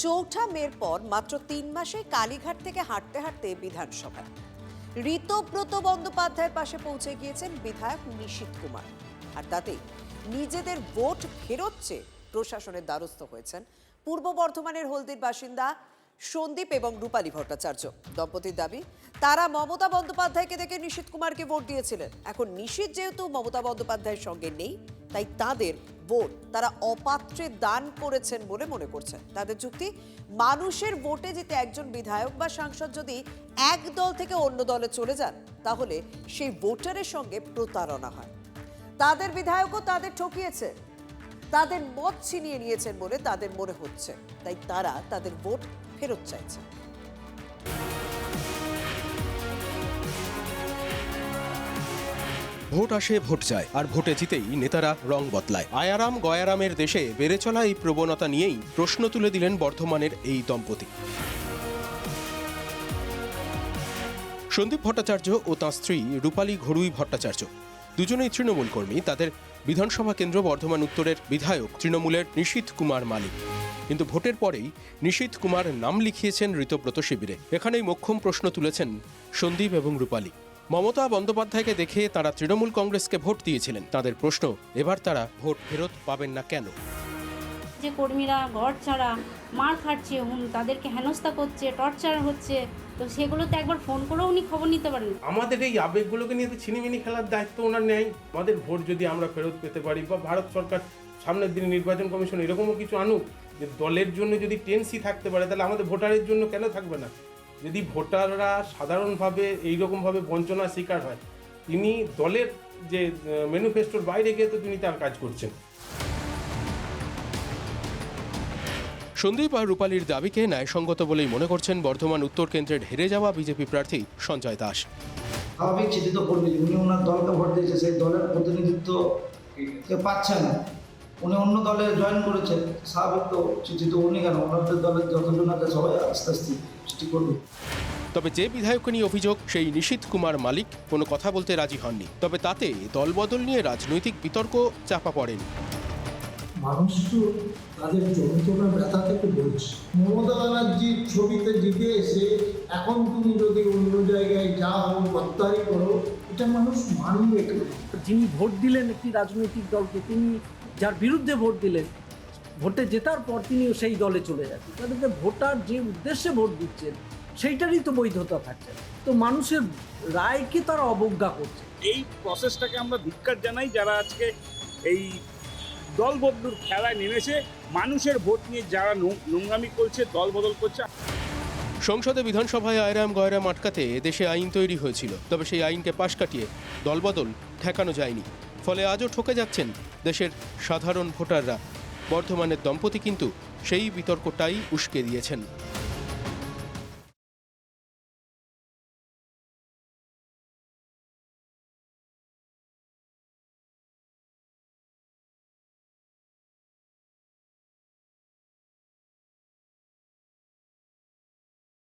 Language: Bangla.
চৌঠা মের পর মাত্র ৩ মাসে কালীঘাট থেকে হাঁটতে হাঁটতে বিধানসভায় ঋতব্রত বন্দ্যোপাধ্যায়ের পাশে পৌঁছে গিয়েছেন বিধায়ক নিশীথ কুমার। আর তাতেই নিজেদের ভোট ফেরত চেয়ে প্রশাসনের দ্বারস্থ হয়েছেন পূর্ব বর্ধমানের হলদির বাসিন্দা সন্দীপ এবং রূপালী ভট্টাচার্য। দম্পতির দাবি, তারা মমতা বন্দ্যোপাধ্যায়কে দেখে নিশীথ কুমারকে ভোট দিয়েছিলেন। এখন নিশীথ যেহেতু মমতা বন্দ্যোপাধ্যায়ের সঙ্গে নেই, তাই তাদের ভোট তারা অপাত্রে দান করেছেন বলে মনে করছেন। তাদের যুক্তি, মানুষের ভোটে জিতে একজন বিধায়ক বা সাংসদ যদি এক দল থেকে অন্য দলে চলে যান, তাহলে সেই ভোটারের সঙ্গে প্রতারণা হয়। তাদের বিধায়কও তাদের ঠকিয়েছে, তাদের মত ছিনিয়ে নিয়েছেন বলে তাদের মনে হচ্ছে, তাই তারা তাদের ভোট ফেরত চাইছে। ভোট আসে, ভোট যায়, আর ভোটে জিতেই নেতারা রং বদলায়। আয়ারাম গয়ারামের দেশে বেড়ে চলা এই প্রবণতা নিয়েই প্রশ্ন তুলে দিলেন বর্ধমানের এই দম্পতি। সন্দীপ ভট্টাচার্য ও তাঁর স্ত্রী রূপালী ঘড়ুই ভট্টাচার্য দুজনেই তৃণমূল কর্মী। তাদের বিধানসভা কেন্দ্র বর্ধমান উত্তরের বিধায়ক তৃণমূলের নিশীথ কুমার মালিক। কিন্তু ভোটের পরেই নিশীথ কুমার নাম লিখিয়েছেন ঋতব্রত শিবিরে। এখানেই মোক্ষম প্রশ্ন তুলেছেন সন্দীপ এবং রূপালী। মমতা বন্দ্যোপাধ্যায়কে দেখে তারা তৃণমূল কংগ্রেসকে ভোট দিয়েছিলেন। তাদের প্রশ্ন, এবার তারা ভোট ফেরত পাবেন না কেন? যে কর্মীরা ঘর ছাড়া মার খাচ্ছে, তাদেরকে হেনস্থা করছে, টর্চার হচ্ছে, তো সেগুলোতে একবার ফোন করেও উনি খবর নিতে পারেন। আমাদের এই আবেগগুলোকে নিয়ে তো ছিনিমিনি খেলার দায়িত্ব ওনার নেই। আমাদের ভোট যদি আমরা ফেরত পেতে পারি, বা ভারত সরকার সামনের দিনে নির্বাচন কমিশন এরকমও কিছু আনুক যে দলের জন্য যদি টেন্সি থাকতে পারে, তাহলে আমাদের ভোটারের জন্য কেন থাকবে না? যদি ভোটাররা সাধারণভাবে এইরকমভাবে বঞ্চনার শিকার হয়, তিনি দলের যে ম্যানিফেস্টোর বাইরে গিয়ে তো তিনি তার কাজ করছেন। সন্দীপ আর রূপালীর দাবিকে ন্যায়সঙ্গত বলেই মনে করছেন বর্ধমান উত্তর কেন্দ্রের হেরে যাওয়া বিজেপি প্রার্থী সঞ্জয় দাস। স্বাভাবিক চিন্তিত কর্মী, উনি ওনার দলকে ভোট দিয়েছে, সেই দলের প্রতিনিধিত্ব পাচ্ছেন। উনি অন্য দলে জয়েন করেছেন, স্বাভাবিক তো চিন্তিত উনি কেন, ওনাদের দলের যতজন আছে সবাই আস্তে আস্তে সেটি করবে। তবে যে বিধায়ককে নিয়ে অভিযোগ, সেই নিশীথ কুমার মালিক কোনো কথা বলতে রাজি হননি। তবে তাতে দলবদল নিয়ে রাজনৈতিক বিতর্ক চাপা পড়েনি। মানুষ তো তাদের যন্ত্রণা ব্যথা থেকে বলছে। মমতা ব্যানার্জির ছবিতে জিতে এসে এখন তুমি যদি অন্য জায়গায় যাও, গদ্দারি করো, এটা মানুষ মানবে কেন? যিনি ভোট দিলেন একটি রাজনৈতিক দলকে, তিনি যার বিরুদ্ধে ভোট দিলেন, ভোটে জেতার পর তিনিও সেই দলে চলে যাচ্ছেন। তাদেরকে ভোটার যে উদ্দেশ্যে ভোট দিচ্ছেন সেইটারই তো বৈধতা থাকছে না। তো মানুষের রায়কে তারা অবজ্ঞা করছে। এই প্রসেসটাকে আমরা ধিক্কার জানাই, যারা আজকে এই দল বদলুর খেলায় নেমেছে, মানুষের ভোট নিয়ে যারা নোংরামি করছে, দল বদল করছে। সংসদে বিধানসভায় আয়রাম গয়রাম আটকাতে দেশে আইন তৈরি হয়েছিল, তবে সেই আইনকে পাশ কাটিয়ে দলবদল ঠেকানো যায়নি। ফলে আজও ঠকে যাচ্ছেন দেশের সাধারণ ভোটাররা। বর্ধমানের দম্পতি কিন্তু সেই বিতর্কটাই উস্কে দিয়েছেন।